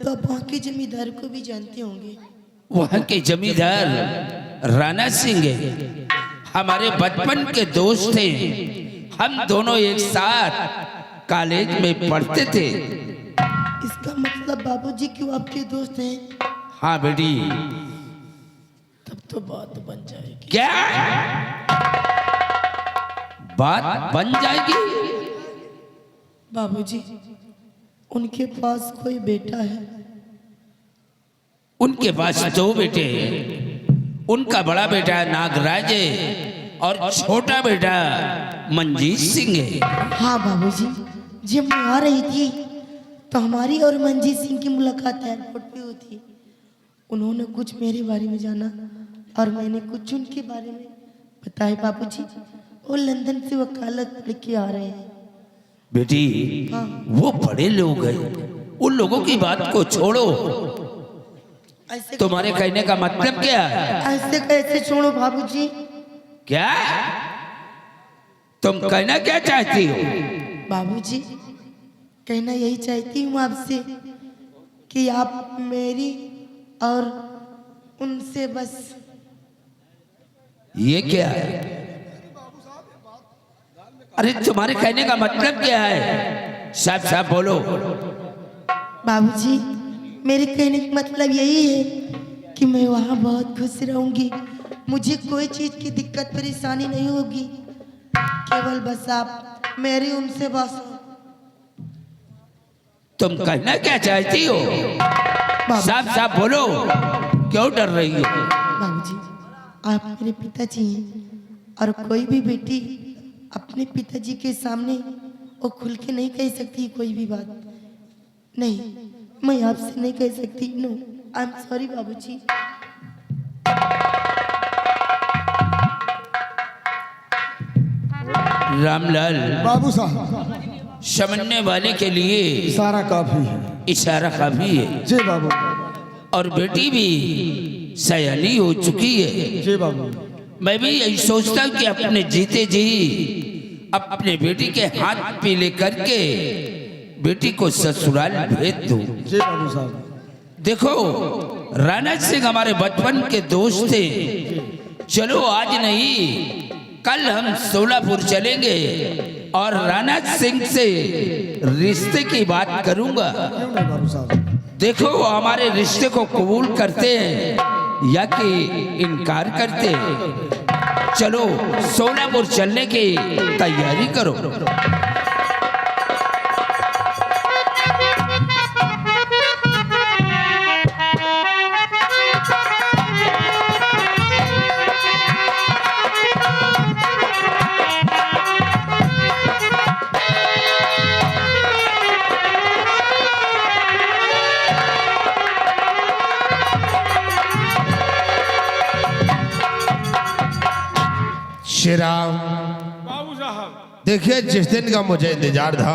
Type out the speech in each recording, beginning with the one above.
तो आप वहाँ के जमींदार को भी जानते होंगे। वहाँ के जमींदार राणा सिंह है, हमारे बचपन के दोस्त थे। हम दोनों एक साथ कॉलेज में पढ़ते थे। इसका मतलब बाबूजी क्यों आपके दोस्त हैं? हाँ बेटी। तब तो बात बन जाएगी। क्या बात बन जाएगी? बाबूजी, उनके पास कोई बेटा है? उनके पास दो बेटे हैं। उनका बड़ा बेटा नागराज है और छोटा बेटा मंजीत सिंह है। हाँ बाबूजी, जब मैं आ रही थी तो हमारी और मंजीत सिंह की मुलाकात एयरपोर्ट पे हुई थी। उन्होंने कुछ मेरे बारे में जाना और मैंने कुछ उनके बारे में बताया। बाबूजी, वो लंदन से वकालत लेके आ रहे हैं। बेटी, हाँ। वो बड़े लोग हैं, उन लोगों की बात को छोड़ो। ऐसे तुम्हारे कहने का मतलब क्या है? ऐसे कैसे छोड़ो बाबूजी? क्या तुम कहना क्या चाहती हो? बाबूजी, कहना यही चाहती हूँ आपसे कि आप मेरी और उनसे बस। ये क्या है? अरे तुम्हारे कहने का मतलब क्या है? साफ साफ बोलो। बाबूजी, मेरे कहने का मतलब यही है कि मैं वहाँ बहुत खुश रहूंगी। मुझे कोई चीज की दिक्कत परेशानी नहीं होगी। केवल बस आप मेरी उनसे बस। तुम कहना क्या चाहती हो? साफ साफ बोलो, क्यों डर रही हो? बाबूजी, आप मेरे पिताजी हैं और कोई भी बेटी अपने पिताजी के सामने वो खुल के नहीं कह सकती कोई भी बात। नहीं, मैं आपसे नहीं कह सकती। नो, आई एम सॉरी बाबूजी। रामलाल बाबू साहब, समझने वाले के लिए इशारा काफी है। इशारा काफी है। जी बाबू। और बेटी भी सयानी हो चुकी है। जी बाबू। मैं भी यही सोचता हूँ कि अपने जीते जी अपने बेटी के हाथ पीले करके बेटी को ससुराल भेज दूं। जी बाबू साहब। देखो, राणा सिंह हमारे बचपन के दोस्त थे। चलो आज नहीं, कल हम सोलापुर चलेंगे और राणा सिंह से रिश्ते की बात करूंगा। क्यों नहीं बाबू साहब? देखो, हमारे रिश्ते को कबूल करते हैं या कि इनकार करते हैं। चलो सोलापुर चलने की तैयारी करो। श्रीराम, बाबू साहब, देखिए जिस दिन का मुझे इंतजार था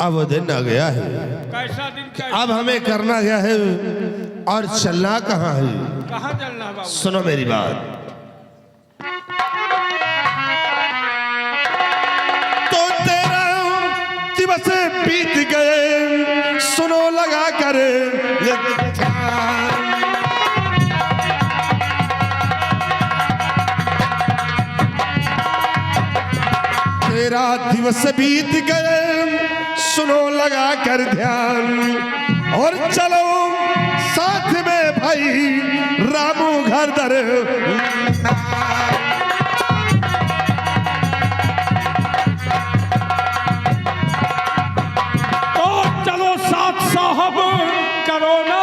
अब वो दिन आ गया है। कैसा दिन अब हमें करना क्या है और चलना कहाँ है? कहाँ चलना बाबू? सुनो मेरी बात। तो तेरा दिवस बीत गए, सुनो लगा कर ये ध्यान। तेरा दिवस बीत गए, सुनो लगा कर ध्यान। और चलो साथ में भाई रामू घर दर। तो चलो साथ साहब, करो ना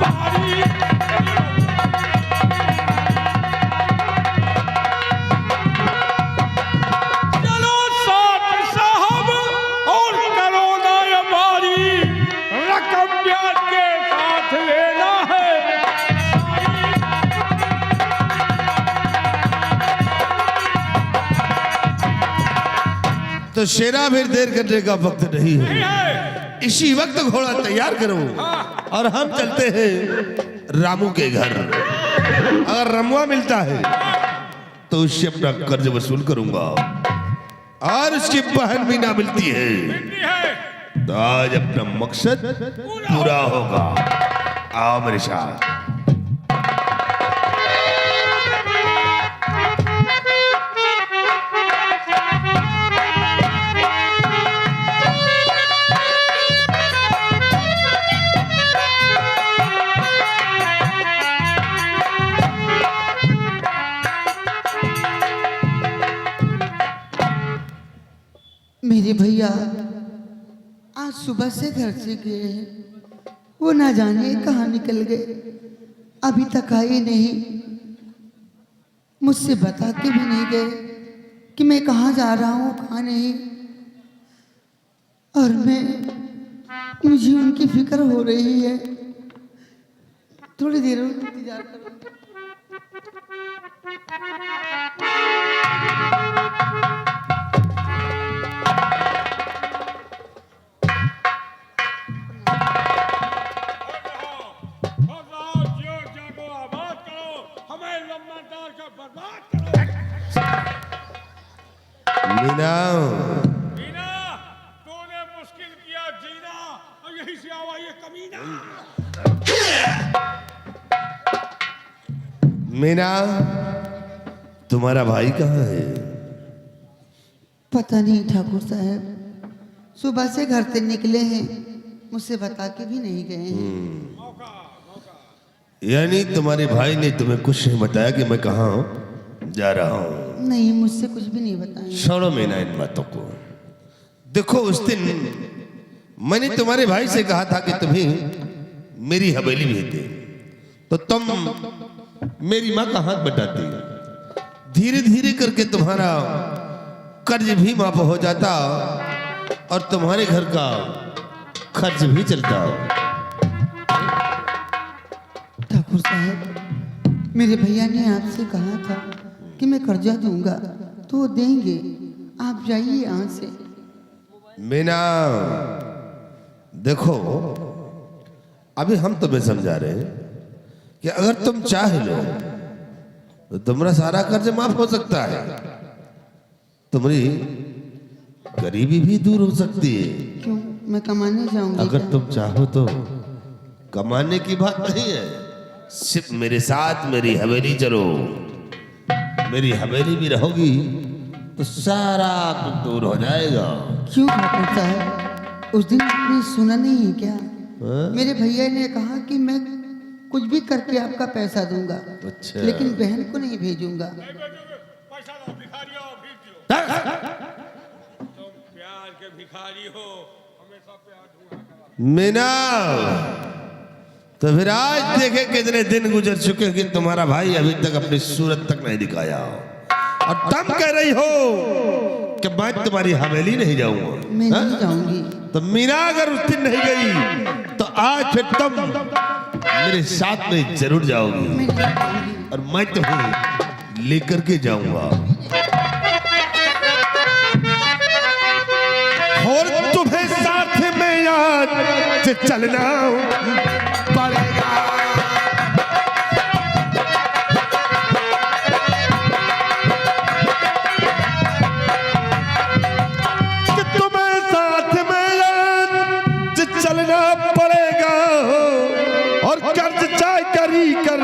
बारी। चलो साथ साहब और करो ना ये बारी। रकम ब्याज के साथ लेना है। तो शेरा फिर देर करने का वक्त नहीं है। नहीं है। इसी वक्त घोड़ा तैयार करो और हम चलते हैं रामू के घर। अगर रमुआ मिलता है तो उससे अपना कर्ज वसूल करूंगा, और उसकी बहन भी ना मिलती है मिलती है तो आज अपना मकसद पूरा होगा। आओ मेरे साथ। मेरे भैया आज सुबह से घर से गए हैं, वो ना जाने कहाँ निकल गए, अभी तक आए नहीं, मुझसे बता के भी नहीं गए कि मैं कहाँ जा रहा हूँ कहाँ नहीं। और मुझे उनकी फिक्र हो रही है, थोड़ी देर और इंतजार करो। मीना, मीना, तूने मुश्किल किया जीना और यहीं से आवा ये कमीना। मीना, तुम्हारा भाई कहाँ है? पता नहीं ठाकुर साहब, सुबह से घर से निकले हैं, मुझसे बता के भी नहीं गए हैं। यानी तुम्हारे भाई ने तुम्हें कुछ नहीं बताया कि मैं कहाँ जा रहा हूँ? नहीं, मुझसे कुछ भी नहीं बताया। छोड़ो मीना इन बातों को। देखो उस दिन मैंने तुम्हारे भाई से कहा था कि तुम्हें मेरी हवेली भेज दे, तो तुम मेरी माँ का हाथ बटाती। धीरे धीरे करके तुम्हारा कर्ज भी माफ हो जाता और तुम्हारे घर का खर्च भी चलता। ठाकुर साहब, मेरे भैया ने आपसे कहा था कि मैं कर्जा दूंगा तो वो देंगे, आप जाइए यहाँ से। मीना देखो, अभी हम तुम्हें समझा रहे हैं कि अगर तुम चाह लो तो तुम्हारा सारा कर्ज माफ हो सकता है, तुम्हारी गरीबी भी दूर हो सकती है। क्यों, मैं कमाने जाऊंगी अगर क्या? तुम चाहो तो कमाने की बात नहीं है, सिर्फ मेरे साथ मेरी हवेली चलो। मेरी हवेली भी रहोगी तो सारा कुछ दूर हो जाएगा। क्यों ठाकुर साहब, उस दिन आपने सुना नहीं है क्या? मेरे भैया ने कहा कि मैं कुछ भी करके आपका पैसा दूंगा, अच्छा। लेकिन बहन को नहीं भेजूंगा। पैसा दो, भिखारी हो, भेज दो। तुम प्यार के भिखारी हो, हमेशा प्यार ढूंढा। मीना, तो फिर आज देखे कितने दिन गुजर चुके हैं कि तुम्हारा भाई अभी तक अपनी सूरत तक नहीं दिखाया, और तुम कह रही हो कि मैं तुम्हारी हवेली नहीं जाऊंगा। मैं नहीं जाऊंगी। तो मीना अगर उस दिन नहीं गई तो आज फिर तुम मेरे साथ में जरूर जाओगी, मैं नहीं जाऊंगी। और मैं तुम्हें लेकर के जाऊंगा, और तुम्हें साथ में याद चलना पड़ेगा। कि तुम्हें साथ में याद चलना पड़ेगा, और कर्ज चाहे करी कर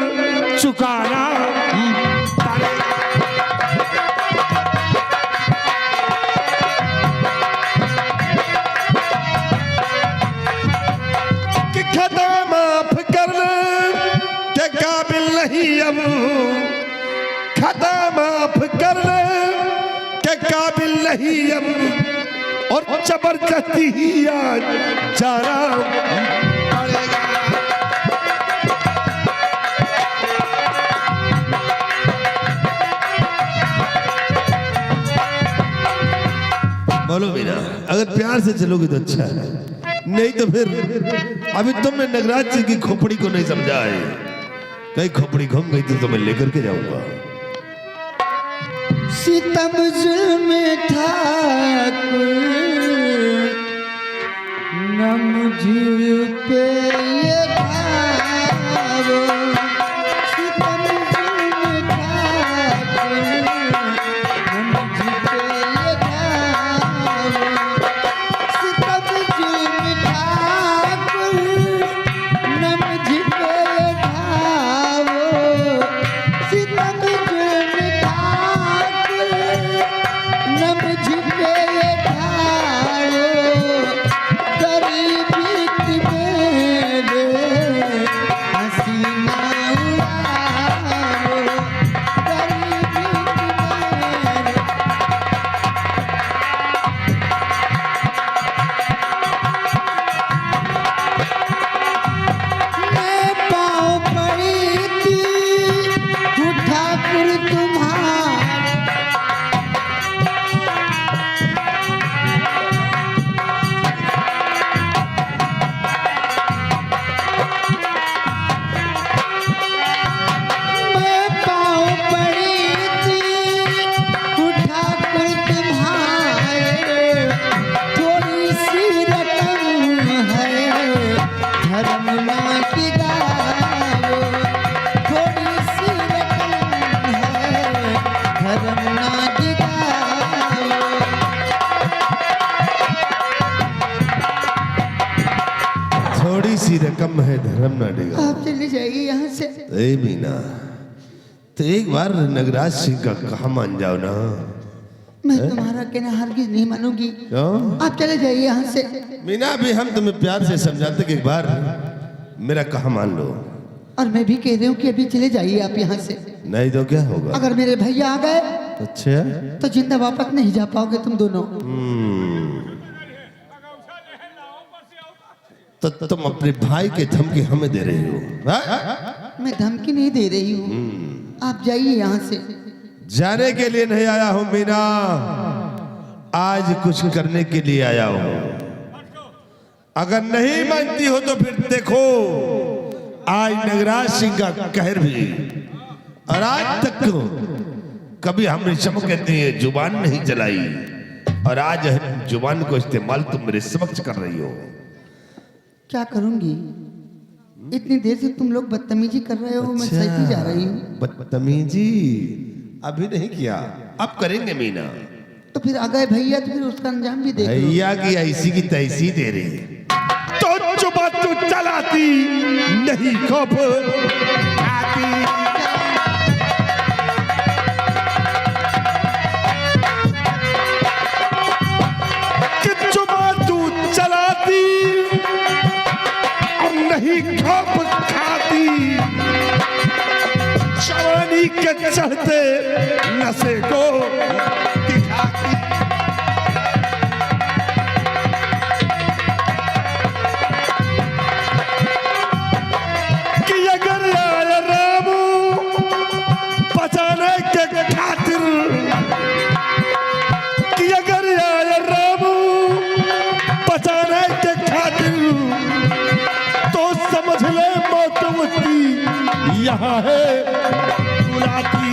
चुकाना पड़ेगा। कि खता माफ करने के काबिल नहीं अब, खता माफ करने के काबिल नहीं अब, और जबरदस्ती ही आज जाना पड़ेगा। बोलो मीना, अगर प्यार से चलोगी तो अच्छा है, नहीं तो फिर अभी तुमने नगराज जी की खोपड़ी को नहीं समझा है। कहीं खोपड़ी घूम गई तो मैं लेकर के जाऊंगा। सितम जुल्म ठाकुर न मुझ पे ये ढारो, सितम जुल्म ठाकुर न मुझ पे ये ढारो, सितम जुल्म गरीबी की मेरे हसीना उड़ाओ, गरीबी की मेरे मैं पाँव पड़ी थी हूँ ठाकुर तुम्हारा, मैं पाँव पड़ी थी हूँ ठाकुर तुम्हारे, थोड़ी सी रकम है धर्म माँ की गाओ, थोड़ी सी रकम है धर्म माँ की गाओ। थोड़ी सी रकम है धर्म ना डेगा। आप चले जाइए यहाँ से। ए मीना, तो एक बार नगराज सिंह का कहा मान जाओ ना। मैं तुम्हारा कहना हरगिज नहीं मानूंगी, क्यों? आप चले जाइए यहाँ से। मीना, भी हम तुम्हें प्यार से समझाते कि एक बार मेरा कहा मान लो। और मैं भी कह रही हूँ कि अभी चले जाइए आप यहाँ से। नहीं तो क्या होगा? अगर मेरे भैया आ गए अच्छा, तो जिंदा वापस नहीं जा पाओगे तुम दोनों। तो तुम अपने भाई के धमकी हमें दे रही हो? हाँ? मैं धमकी नहीं दे रही हूँ, आप जाइए यहाँ से। जाने के लिए नहीं आया हूं मीना, आज कुछ करने के लिए आया हूं। अगर नहीं मानती हो तो फिर देखो, आज नगराज सिंह का कहर भी, और आज तक कभी हमने चमकती है जुबान नहीं चलाई, और आज जुबान को इस्तेमाल तुम मेरे समक्ष कर रही हो। क्या करूंगी, इतनी देर से तुम लोग बदतमीजी कर रहे हो, मैं सही जा रही हूँ। बदतमीजी अभी नहीं किया, अब करेंगे मीना। तो फिर आ गए भैया, तो फिर उसका अंजाम भी देख लो। भैया की ऐसी की तैसी दे रही तो चुपा तू चलाती नहीं खौफ आती। कि चुपा तू चलाती और नहीं खौफ खाती, जवानी के चढ़ते नशे को दिखाती। कि अगर आया रामू बचाने के खातिर, कि अगर आया रामू बचाने के खातिर, तो समझ ले मौत उसकी यहाँ है बुलाती।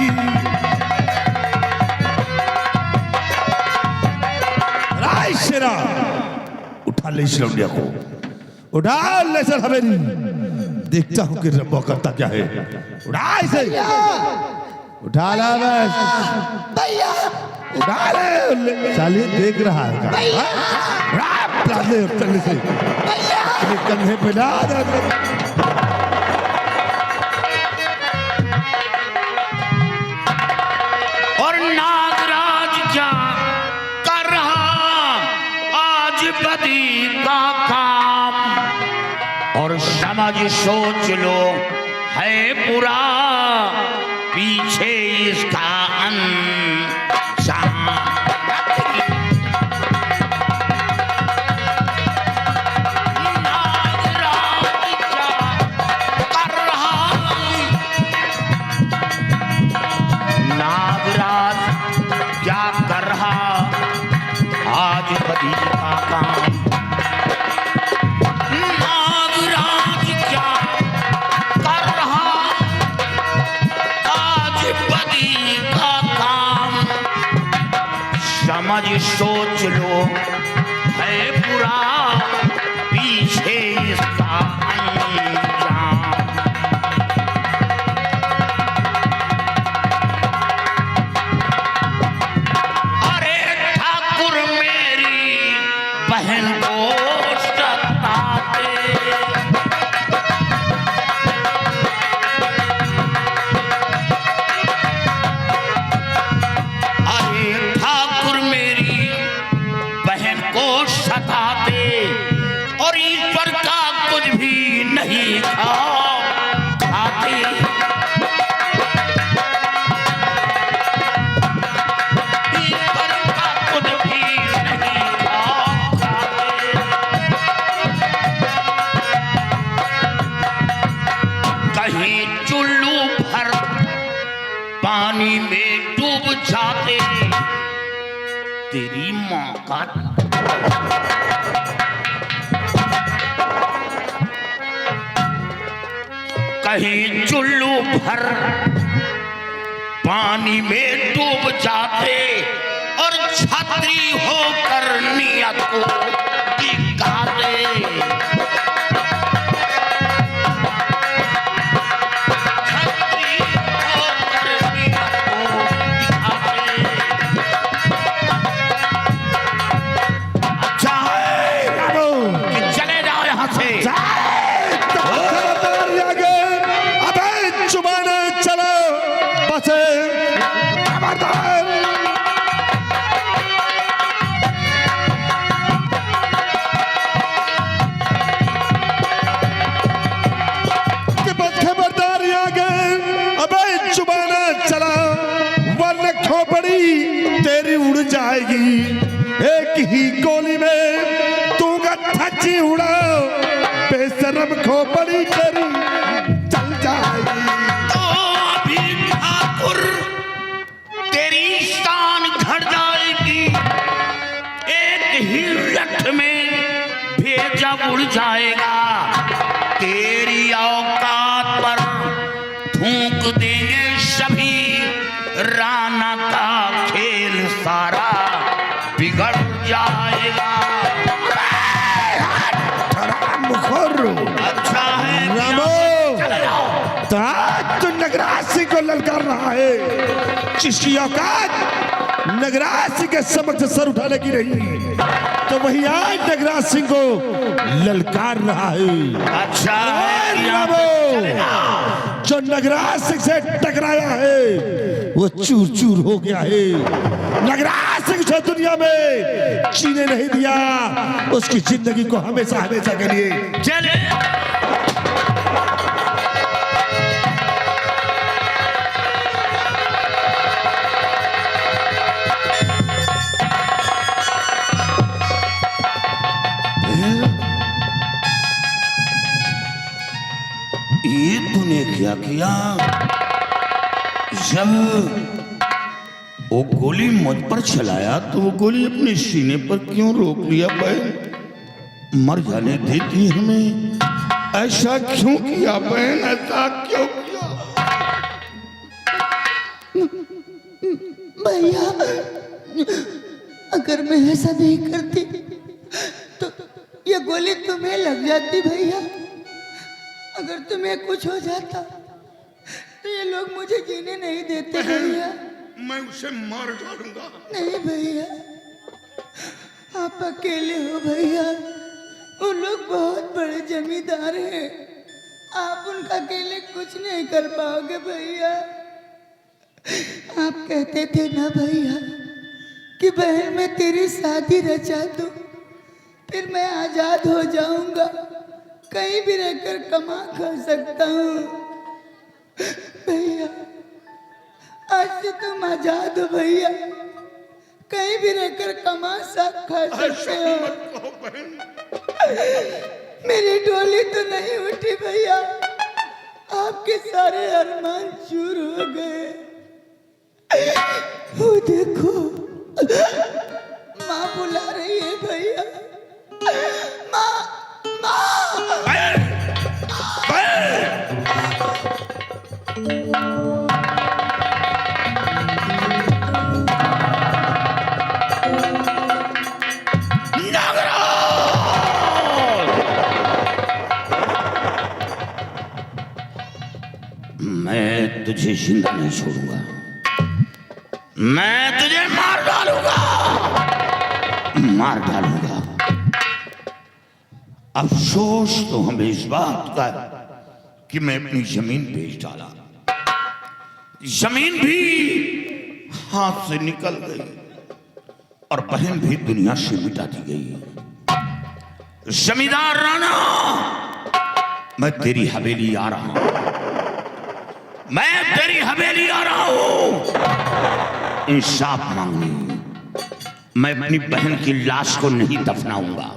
राय शेरा, उठा ले इस लौंडिया को, उठा ले सर हवेली, देखता हूँ कि रंबो करता क्या है। उठा इसे, उठा ला बस भैया, उठा ले, साली देख रहा है क्या? उठा ले चलने से, अपने कंधे पे ला दे। और नागराज क्या कर रहा आज बदी का काम, और समझ सोच लो है बुरा पीछे इसका अंजाम। समझ सोच लो है बुरा पीछे इसका अंजाम। अरे ठाकुर मेरी बहन को सताते, और ईश्वर पर का कुछ भी नहीं खाते। पर का कुछ भी नहीं खाते। कहीं चुल्लू भर पानी में डूब जाते तेरी माँ का। कहीं चुल्लू भर पानी में डूब जाते और छतरी होकर नियत को दिखाते। छतरी होकर नियत को दिखाते। अच्छा है कि चले जाओ यहाँ से। अबे जुबान चलो बस खबरदार। खबरदार आगे। अबे जुबान चला वरना खोपड़ी तेरी उड़ जाएगी। एक ही गोली में तू गट्ठी उड़ा बेशरम खोपड़ी तेरी चल जाएगी। तो अभी ठाकुर तेरी शान घट जाएगी। एक ही लठ में भेजा उड़ जाएगा। तेरी औकात पर थूक देंगे सभी। राणा का खेल सारा बिगड़ जाएगा। अच्छा है रामो चले जाओ। तो नगराज सिंह को ललकार रहा है, जिसकी औकात नगराज सिंह के समक्ष सर उठाने की नहीं, तो वही आज नगराज सिंह को ललकार रहा है। अच्छा रामो जो नगराज सिंह से टकराया है वो चूर चूर हो गया है। नगराज सिंह से दुनिया में जीने नहीं दिया, उसकी जिंदगी को हमेशा हमेशा के लिए चले। ये तूने क्या किया? जब वो गोली मुझ पर चलाया तो वो गोली अपने सीने पर क्यों रोक लिया? बहन मर जाने देती हमें। ऐसा क्यों किया बहन? ऐसा क्यों किया? भैया अगर मैं ऐसा नहीं करती तो ये गोली तुम्हें लग जाती भैया। अगर तुम्हें कुछ हो जाता तो ये लोग मुझे जीने नहीं देते भैया। मैं उसे मार डालूंगा। नहीं भैया आप अकेले हो भैया। वो लोग बहुत बड़े जमींदार हैं। आप उनका अकेले कुछ नहीं कर पाओगे भैया। आप कहते थे ना भैया कि बहन मैं तेरी शादी रचा दूं, फिर मैं आजाद हो जाऊंगा, कहीं भी रहकर कमा खा सकता हूँ। भैया आज से तुम आजाद हो भैया, कहीं भी रहकर कमा खा सकते हो। मेरी डोली तो नहीं उठी भैया, आपके सारे अरमान चूर हो गए। वो देखो माँ बुला रही है भैया। माँ माँ मैं तुझे जिंदा नहीं छोड़ूंगा। मैं तुझे मार डालूंगा, मार डालूंगा। अफसोस तो हमें इस बात का कि मैं अपनी जमीन बेच डाला। जमीन भी हाथ से निकल गई और बहन भी दुनिया से मिटा दी गई। जमींदार राणा, मैं तेरी हवेली आ रहा हूं, मैं तेरी हवेली आ रहा हूं इंसाफ मांगने। मैं अपनी बहन की लाश को नहीं दफनाऊंगा,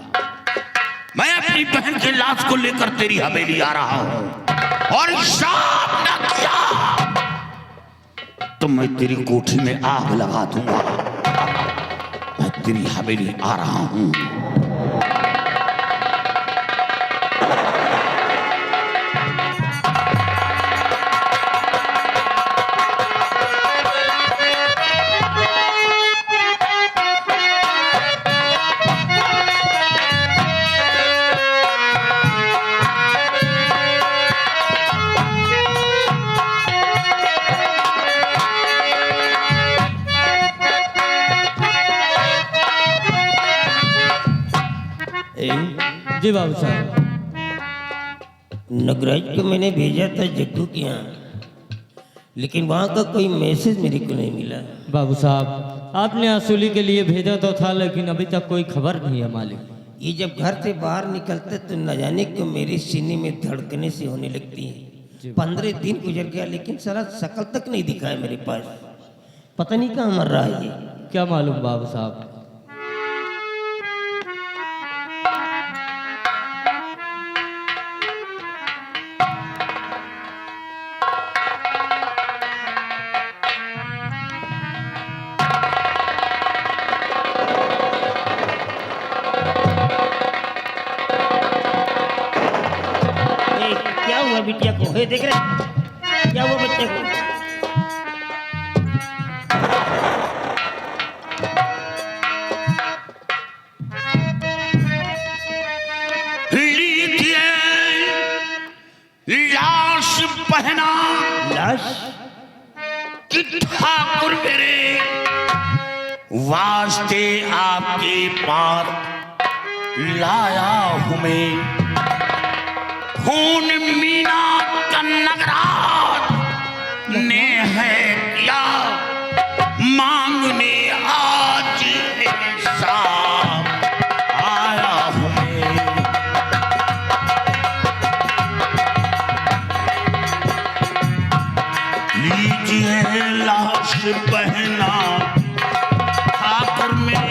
मैं अपनी बहन की लाश को लेकर तेरी हवेली आ रहा हूं, और इंसाफ न किया तो मैं तेरी कोठी में आग लगा दूंगा। मैं तेरी हवेली आ रहा हूं। जी बाबू साहब। नगराज को मैंने भेजा था जग्गू के यहाँ, लेकिन वहाँ का कोई मैसेज मेरे को नहीं मिला। बाबू साहब, आपने असूली के लिए भेजा तो था, लेकिन अभी तक कोई खबर नहीं है मालिक। ये जब घर से बाहर निकलते तो न जाने क्यों मेरे सीने में धड़कने से होने लगती है। 15 दिन गुजर गया लेकिन सारा शकल तक नहीं दिखा है मेरे पास। पता नहीं कहाँ मर रहा है ये। क्या मालूम बाबू साहब। क्या हुआ बिटिया को? हे देख रहे क्या हुआ बच्चे को? लाश पहना, लाश कि ठाकुर मेरे वास्ते आपके पास लाया हूं मैं। खून मीना का नगराज ने है क्या मांगने आज इंसाफ आया हूं मैं। लीजिए लाश पहना ठाकुर में,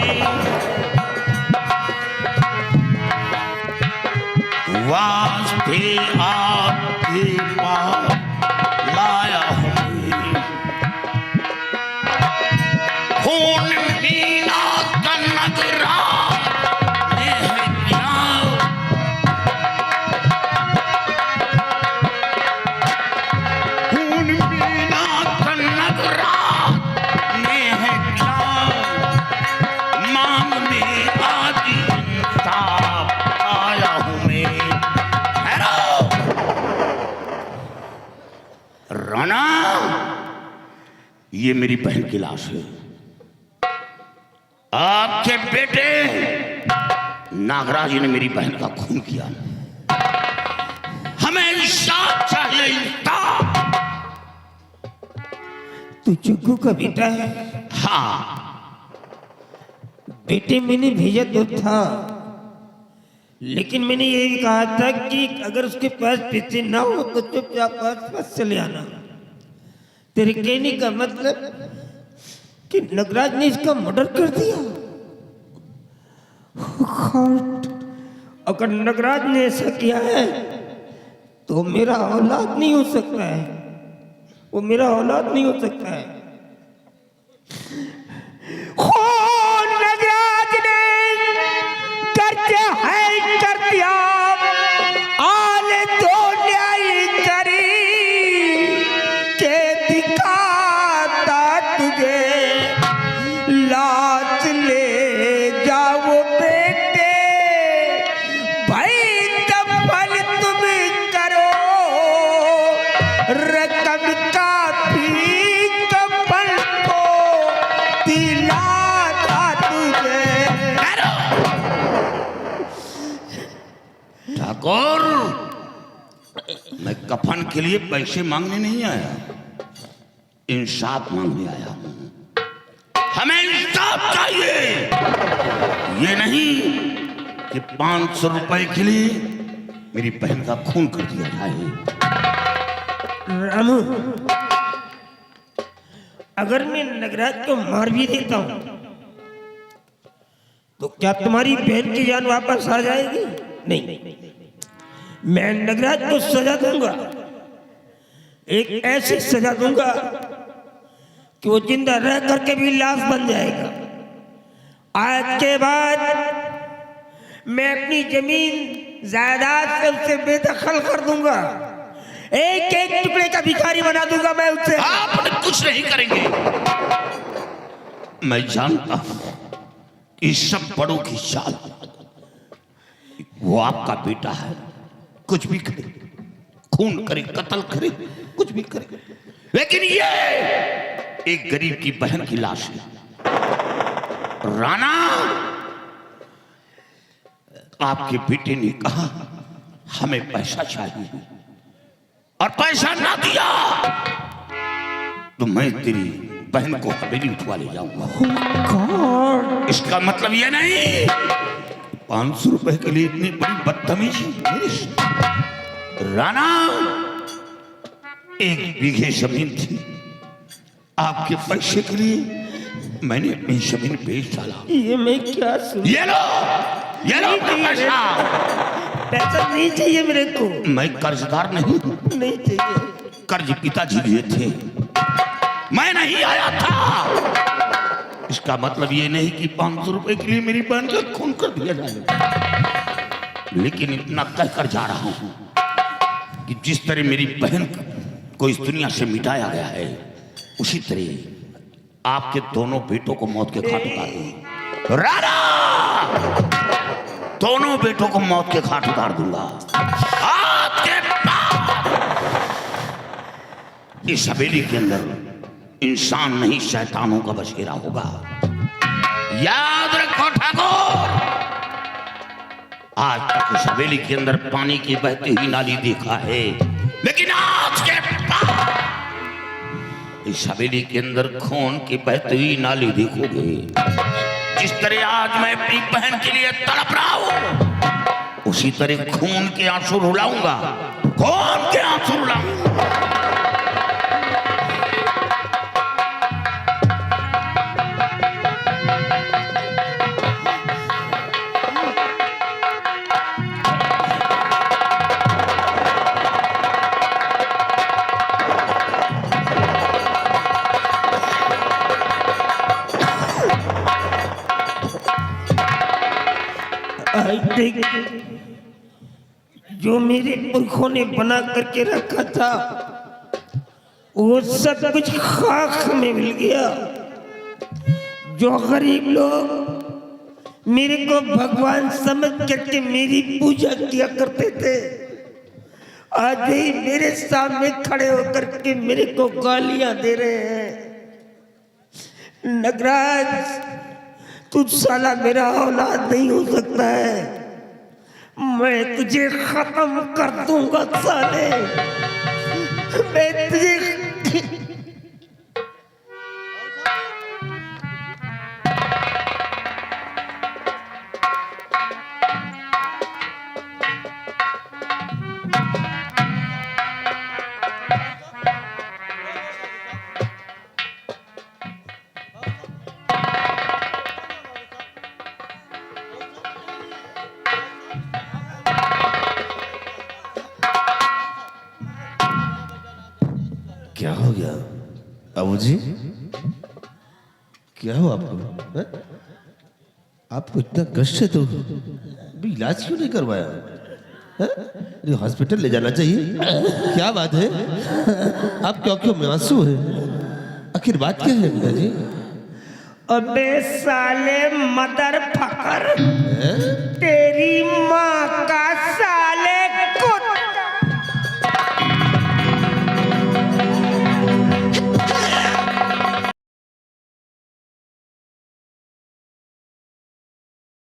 वास्ते आपके पास लाया हूं। खून मीना का नगराज ने है क्या खून मीना का नगराज ने है क्या मांगने आज इंसाफ आया हूं मैं। राणा, ये मेरी बहन की लाश है। आपके बेटे नागराज ने मेरी बहन का खून किया। हमें इंसाफ चाहिए, इंसाफ। तू जग्गू का बेटा है? हाँ, बेटे मैंने भेजा तो था, लेकिन मैंने यही कहा था कि अगर उसके पास पैसे ना हो तो चुपचाप पास चले आना। तेरे कहने का मतलब कि नगराज ने इसका मर्डर कर दिया। अगर नगराज ने ऐसा किया है तो मेरा औलाद नहीं हो सकता है, वो मेरा औलाद नहीं हो सकता है। नगराज ने करते है कर दिया, आल तो न्याय करी के दिखाता तुझे। लाश ले जाओ बेटे, भाई दफन तुम करो, रकम काफी कफन को दिलाता तुझे। ठाकुर, मैं कफन के लिए पैसे मांगने नहीं आया, इंसाफ मांगने आया हूं। हमें इंसाफ चाहिए, ये नहीं कि 500 रुपए के लिए मेरी बहन का खून कर दिया जाए। रामू, अगर मैं नगराज को मार भी देता हूं तो क्या तुम्हारी बहन की जान वापस आ जाएगी? नहीं, मैं नगराज को सजा दूंगा, एक ऐसी सजा दूंगा कि वो जिंदा रह करके भी लाश बन जाएगा। आज के बाद मैं अपनी जमीन जायदाद से उसे बेदखल कर दूंगा, एक एक टुकड़े का भिखारी बना दूंगा मैं उसे। आप कुछ नहीं करेंगे। मैं जानता हूं कि सब बड़ों की चाल, वो आपका बेटा है, कुछ भी करे, खून करे, कत्ल करे, कुछ भी करे, लेकिन ये एक गरीब की बहन की लाश है। राणा, आपके बेटे ने कहा हमें पैसा चाहिए और पैसा ना दिया तो मैं तेरी बहन को हवेली उठवा ले जाऊंगा। इसका मतलब ये नहीं 500 रुपए के लिए इतनी बड़ी बदतमीजी। राणा, 1 बीघे जमीन थी, आपके पैसे के लिए मैंने अपनी जमीन बेच डाला। ये मैं क्या सुन? ये लो पैसा। पैसा नहीं चाहिए मेरे को। मैं कर्जदार नहीं, नहीं चाहिए। कर्ज पिताजी लिए थे, मैं नहीं आया था। इसका मतलब ये नहीं कि 500 रुपए के लिए मेरी बहन का खून कर दिया जाए, लेकिन इतना कहकर जा रहा हूं कि जिस तरह मेरी बहन को इस दुनिया से मिटाया गया है, उसी तरह आपके दोनों बेटों को मौत के घाट उतार दूंगा। राणा, दोनों बेटों को मौत के घाट उतार दूंगा। आज के बाद इस हवेली के अंदर इंसान नहीं, शैतानों का बसेरा होगा। याद रखो ठाकुर, आज तक इस हवेली के अंदर पानी की बहती हुई नाली देखा है, लेकिन आज के बाद इस हवेली के अंदर खून की बहती हुई नाली देखोगे। जिस तरह आज मैं अपनी बहन के लिए तड़प रहा हूं, उसी तरह खून के आंसू रुलाऊंगा, खून के आंसू रुलाऊंगा। जो मेरे पुरखों ने बना करके रखा था वो सब कुछ खाक में मिल गया। जो गरीब लोग मेरे को भगवान समझ करके मेरी पूजा किया करते थे, आज ही मेरे सामने खड़े होकर के मेरे को गालियां दे रहे हैं। नगराज, तू साला मेरा औलाद नहीं हो सकता है, मैं तुझे खत्म कर दूंगा साले, मैं तुझे। क्या हो गया अबू जी? क्या हो आपको है? आपको इतना कष्ट है तो भी इलाज क्यों नहीं करवाया है? अरे हॉस्पिटल ले जाना चाहिए। क्या बात है? आप क्यों में आंसू है? आखिर बात क्या है पिताजी? अबे साले मदर फकर,